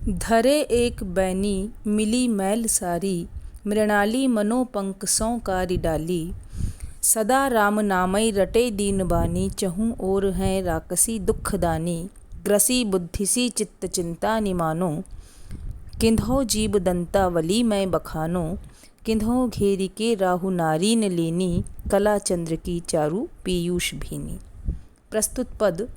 धरे एक बैनी मिली मैल सारी, मृणाली मनोपंकसों कारी डाली। सदा राम नामई रटे दीन बानी, चहूँ ओर हैं राकसी दुखदानी। ग्रसी बुद्धिसी चित्त चिंता निमानो, किन्धौ जीव दंतावली मैं बखानो। किन्धौ घेरी के राहु नारीन लेनी, कला चंद्र की चारु पीयूष भीनी। प्रस्तुत पद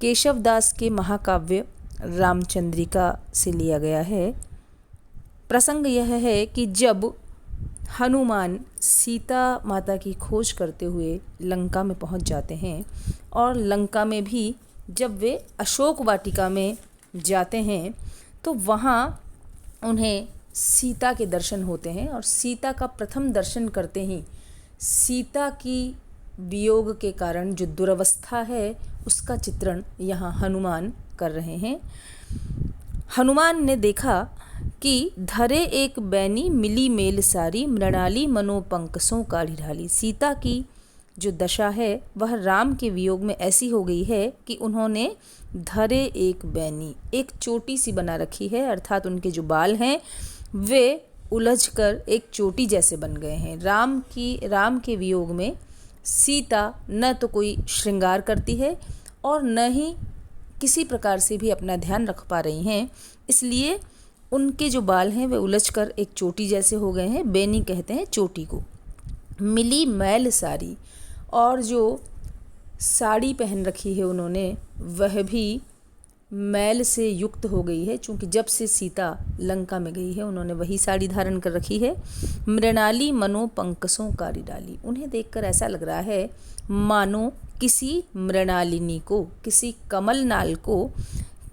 केशवदास के महाकाव्य रामचंद्रिका से लिया गया है। प्रसंग यह है कि जब हनुमान सीता माता की खोज करते हुए लंका में पहुंच जाते हैं और लंका में भी जब वे अशोक वाटिका में जाते हैं तो वहाँ उन्हें सीता के दर्शन होते हैं और सीता का प्रथम दर्शन करते ही सीता की वियोग के कारण जो दुरवस्था है उसका चित्रण यहाँ हनुमान कर रहे हैं। हनुमान ने देखा कि धरे एक बैनी मिली मेल सारी, मृणाली मनोपंकसों काढ़ी ढाली। सीता की जो दशा है वह राम के वियोग में ऐसी हो गई है कि उन्होंने धरे एक बैनी, एक चोटी सी बना रखी है, अर्थात उनके जो बाल हैं वे उलझकर एक चोटी जैसे बन गए हैं। राम के वियोग में सीता न तो कोई श्रृंगार करती है और न ही किसी प्रकार से भी अपना ध्यान रख पा रही हैं, इसलिए उनके जो बाल हैं वे उलझकर एक चोटी जैसे हो गए हैं। बैनी कहते हैं चोटी को। मिली मैल सारी, और जो साड़ी पहन रखी है उन्होंने वह भी मैल से युक्त हो गई है, चूँकि जब से सीता लंका में गई है उन्होंने वही साड़ी धारण कर रखी है। मृणाली मनोपंकसों कारी डाली, उन्हें देखकर ऐसा लग रहा है मानो किसी मृणालिनी को, किसी कमल नाल को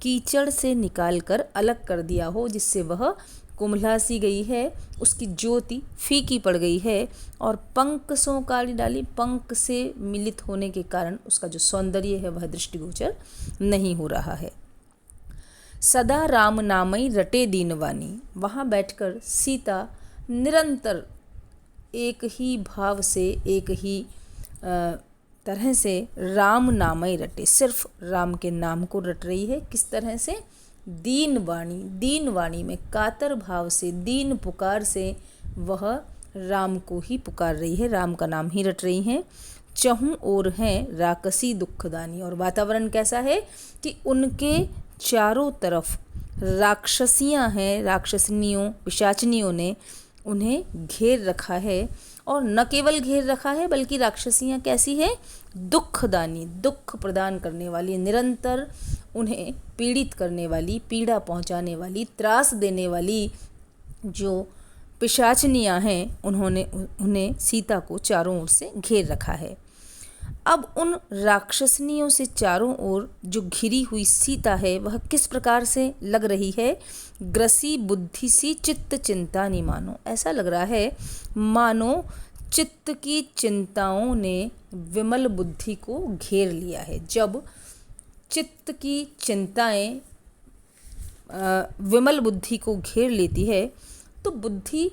कीचड़ से निकालकर अलग कर दिया हो, जिससे वह कुम्हला सी गई है, उसकी ज्योति फीकी पड़ गई है और पंकसों काली डाली, पंख से मिलित होने के कारण उसका जो सौंदर्य है वह दृष्टिगोचर नहीं हो रहा है। सदा राम नामई रटे दीनवानी, वहाँ बैठकर सीता निरंतर एक ही भाव से, एक ही तरह से राम नामई रटे, सिर्फ राम के नाम को रट रही है। किस तरह से? दीन वाणी, दीन वाणी में कातर भाव से, दीन पुकार से वह राम को ही पुकार रही है, राम का नाम ही रट रही हैं। चहूँ ओर हैं राकसी दुखदानी, और वातावरण कैसा है कि उनके चारों तरफ राक्षसियाँ हैं, राक्षसनियों पिशाचनियों ने उन्हें घेर रखा है, और न केवल घेर रखा है बल्कि राक्षसियाँ कैसी हैं? दुखदानी, दुख प्रदान करने वाली, निरंतर उन्हें पीड़ित करने वाली, पीड़ा पहुँचाने वाली, त्रास देने वाली जो पिशाचनियाँ हैं उन्हें सीता को चारों ओर से घेर रखा है। अब उन राक्षसनियों से चारों ओर जो घिरी हुई सीता है वह किस प्रकार से लग रही है? ग्रसी बुद्धि सी चित्त चिंता नहीं मानो, ऐसा लग रहा है मानो चित्त की चिंताओं ने विमल बुद्धि को घेर लिया है। जब चित्त की चिंताएं विमल बुद्धि को घेर लेती है तो बुद्धि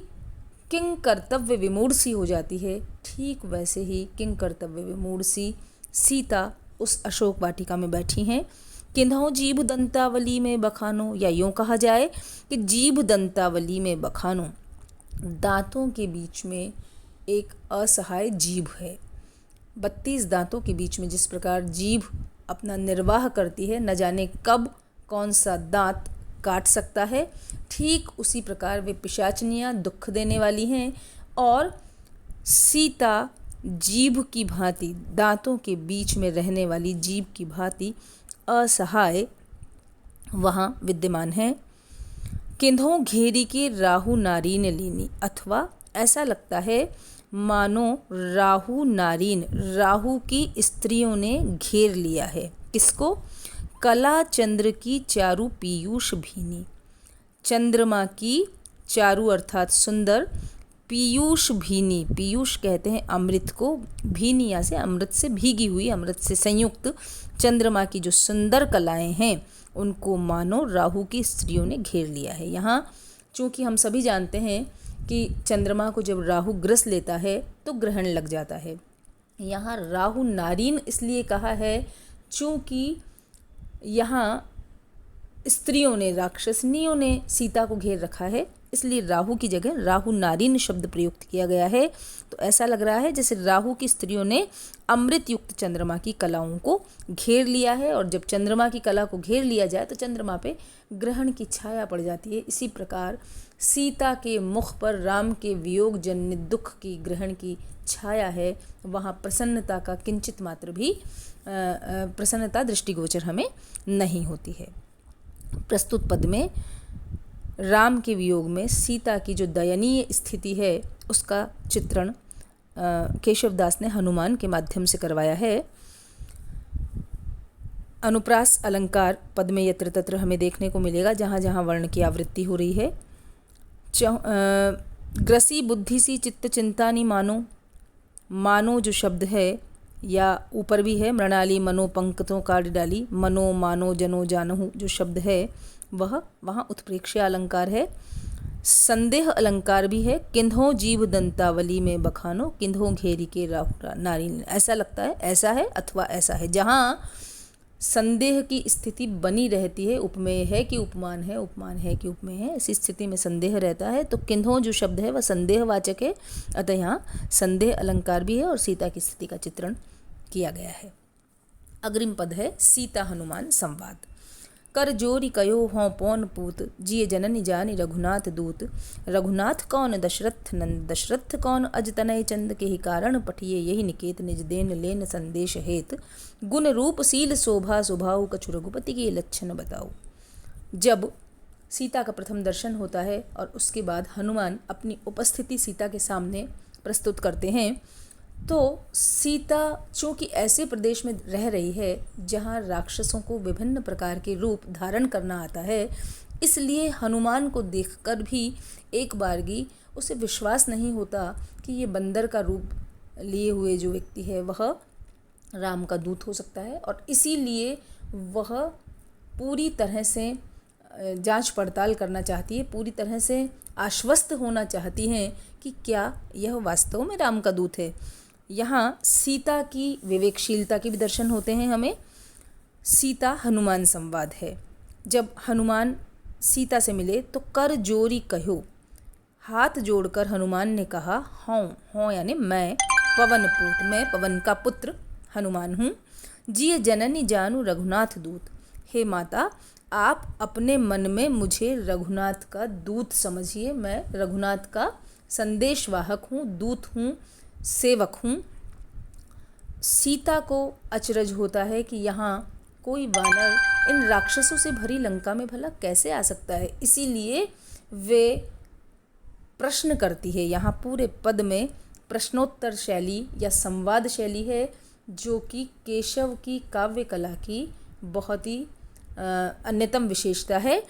किंग कर्तव्य विमूढ़ सी हो जाती है। ठीक वैसे ही किंग कर्तव्य विमूढ़ सी सीता उस अशोक वाटिका में बैठी हैं। किन्हौ जीभ दंतावली में बखानो, या यूँ कहा जाए कि जीभ दंतावली में बखानो, दांतों के बीच में एक असहाय जीभ है। 32 दांतों के बीच में जिस प्रकार जीभ अपना निर्वाह करती है, न जाने कब कौन सा दांत काट सकता है, ठीक उसी प्रकार वे पिशाचनियाँ दुख देने वाली हैं और सीता जीभ की भांति, दांतों के बीच में रहने वाली जीभ की भांति असहाय वहाँ विद्यमान है। किन्धौ घेरी के राहु नारीन लीनी, अथवा ऐसा लगता है मानो राहु नारीन, राहु की स्त्रियों ने घेर लिया है। किसको? कला चंद्र की चारु पीयूष भीनी, चंद्रमा की चारु अर्थात सुंदर, पीयूष भीनी, पीयूष कहते हैं अमृत को, भीनिया से अमृत से भीगी हुई, अमृत से संयुक्त चंद्रमा की जो सुंदर कलाएं हैं उनको मानो राहु की स्त्रियों ने घेर लिया है। यहाँ चूँकि हम सभी जानते हैं कि चंद्रमा को जब राहु ग्रस लेता है तो ग्रहण लग जाता है। यहाँ राहु नारीन इसलिए कहा है चूँकि यहाँ स्त्रियों ने, राक्षसनियों ने सीता को घेर रखा है, इसलिए राहु की जगह राहु नारीन शब्द प्रयुक्त किया गया है। तो ऐसा लग रहा है जैसे राहु की स्त्रियों ने अमृत युक्त चंद्रमा की कलाओं को घेर लिया है, और जब चंद्रमा की कला को घेर लिया जाए तो चंद्रमा पे ग्रहण की छाया पड़ जाती है। इसी प्रकार सीता के मुख पर राम के वियोग जन्य दुख की ग्रहण की छाया है, वहाँ प्रसन्नता का किंचित मात्र भी प्रसन्नता दृष्टिगोचर हमें नहीं होती है। प्रस्तुत पद में राम के वियोग में सीता की जो दयनीय स्थिति है उसका चित्रण केशवदास ने हनुमान के माध्यम से करवाया है। अनुप्रास अलंकार पद में यत्र तत्र हमें देखने को मिलेगा, जहाँ जहाँ वर्ण की आवृत्ति हो रही है। ग्रसी बुद्धि सी चित्त चिंता नी मानो, मानो जो शब्द है या ऊपर भी है, मृणाली मनो पंक्तों काट डाली, मनो मानो जनो जानहु जो शब्द है वह वहाँ उत्प्रेक्ष्य अलंकार है। संदेह अलंकार भी है, किन्हों जीव दंतावली में बखानो, किन्हों घेरी के राहु नारी। ऐसा लगता है ऐसा है अथवा ऐसा है, जहाँ संदेह की स्थिति बनी रहती है, उपमेय है कि उपमान है, उपमान है कि उपमेय है, ऐसी स्थिति में संदेह रहता है। तो किन्हों जो शब्द है वह संदेहवाचक है, अतः यहाँ संदेह अलंकार भी है और सीता की स्थिति का चित्रण किया गया है। अग्रिम पद है सीता हनुमान संवाद। कर जोरी कयो हों पौन पूत, जिय जननी जानी रघुनाथ दूत। रघुनाथ कौन दशरथ नंद, दशरथ कौन अज तनय चंद, के ही कारण पठिए यही निकेत, निज देन लेन संदेश हेत। गुण रूप शील शोभा सुभाऊ, कछु रघुपति के लक्षण बताओ। जब सीता का प्रथम दर्शन होता है और उसके बाद हनुमान अपनी उपस्थिति सीता के सामने प्रस्तुत करते हैं, तो सीता चूँकि ऐसे प्रदेश में रह रही है जहाँ राक्षसों को विभिन्न प्रकार के रूप धारण करना आता है, इसलिए हनुमान को देखकर भी एक बारगी उसे विश्वास नहीं होता कि ये बंदर का रूप लिए हुए जो व्यक्ति है वह राम का दूत हो सकता है, और इसीलिए वह पूरी तरह से जांच पड़ताल करना चाहती है, पूरी तरह से आश्वस्त होना चाहती हैं कि क्या यह वास्तव में राम का दूत है। यहाँ सीता की विवेकशीलता के भी दर्शन होते हैं हमें। सीता हनुमान संवाद है। जब हनुमान सीता से मिले तो कर जोरी कहो, हाथ जोड़कर हनुमान ने कहा, हों हों यानी मैं पवन पूत, मैं पवन का पुत्र हनुमान हूँ। जिय जननी जानू रघुनाथ दूत, हे माता आप अपने मन में मुझे रघुनाथ का दूत समझिए, मैं रघुनाथ का संदेशवाहक हूँ, दूत हूँ, सेवक हूँ। सीता को अचरज होता है कि यहाँ कोई वानर इन राक्षसों से भरी लंका में भला कैसे आ सकता है, इसीलिए वे प्रश्न करती है। यहाँ पूरे पद में प्रश्नोत्तर शैली या संवाद शैली है, जो कि केशव की काव्य कला की बहुत ही अन्यतम विशेषता है।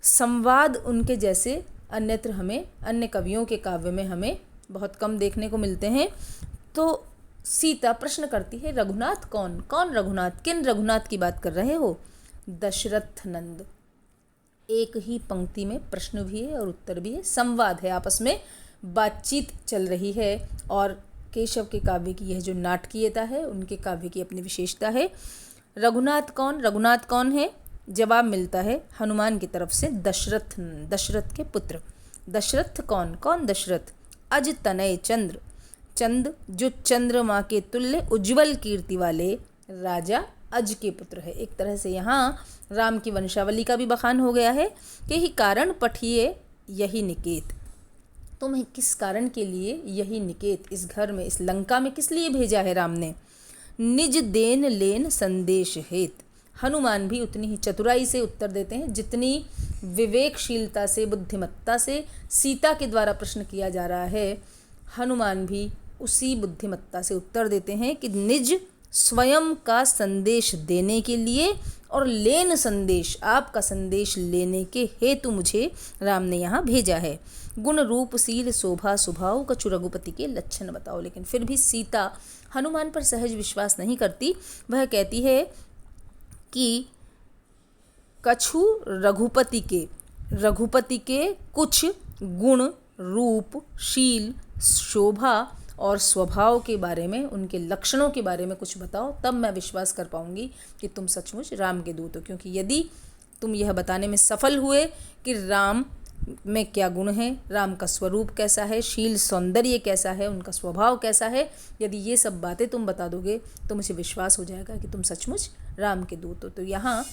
संवाद उनके जैसे अन्यत्र हमें अन्य कवियों के काव्य में हमें बहुत कम देखने को मिलते हैं। तो सीता प्रश्न करती है, रघुनाथ कौन, कौन रघुनाथ, किन रघुनाथ की बात कर रहे हो। दशरथ नंद, एक ही पंक्ति में प्रश्न भी है और उत्तर भी है, संवाद है, आपस में बातचीत चल रही है। और केशव के काव्य की यह जो नाटकीयता है, उनके काव्य की अपनी विशेषता है। रघुनाथ कौन, रघुनाथ कौन है, जवाब मिलता है हनुमान की तरफ से, दशरथ, दशरथ के पुत्र। दशरथ कौन, कौन दशरथ, अज तनय चंद्र, चंद जो चंद्रमा के तुल्य उज्जवल कीर्ति वाले राजा अज के पुत्र है। एक तरह से यहाँ राम की वंशावली का भी बखान हो गया है कि ही कारण पठिए यही निकेत, तुम्हें किस कारण के लिए यही निकेत, इस घर में, इस लंका में किस लिए भेजा है राम ने। निज देन लेन संदेश हेत, हनुमान भी उतनी ही चतुराई से उत्तर देते हैं जितनी विवेकशीलता से, बुद्धिमत्ता से सीता के द्वारा प्रश्न किया जा रहा है, हनुमान भी उसी बुद्धिमत्ता से उत्तर देते हैं कि निज स्वयं का संदेश देने के लिए और लेन संदेश, आपका संदेश लेने के हेतु मुझे राम ने यहाँ भेजा है। गुण रूप शील शोभा सुभाव, कछु रघुपति के लक्षण बताओ। लेकिन फिर भी सीता हनुमान पर सहज विश्वास नहीं करती। वह कहती है कि कछु रघुपति के कुछ गुण, रूप, शील, शोभा और स्वभाव के बारे में, उनके लक्षणों के बारे में कुछ बताओ, तब मैं विश्वास कर पाऊंगी कि तुम सचमुच राम के दूत हो। क्योंकि यदि तुम यह बताने में सफल हुए कि राम में क्या गुण है, राम का स्वरूप कैसा है, शील सौंदर्य कैसा है, उनका स्वभाव कैसा है। यदि ये सब बातें तुम बता दोगे तो मुझे विश्वास हो जाएगा कि तुम सचमुच राम के दूत हो। तो यहाँ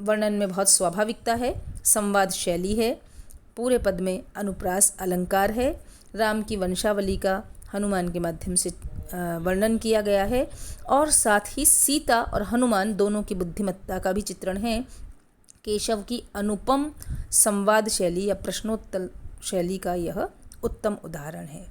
वर्णन में बहुत स्वाभाविकता है, संवाद शैली है, पूरे पद में अनुप्रास अलंकार है, राम की वंशावली का हनुमान के माध्यम से वर्णन किया गया है और साथ ही सीता और हनुमान दोनों की बुद्धिमत्ता का भी चित्रण है। केशव की अनुपम संवाद शैली या प्रश्नोत्तर शैली का यह उत्तम उदाहरण है।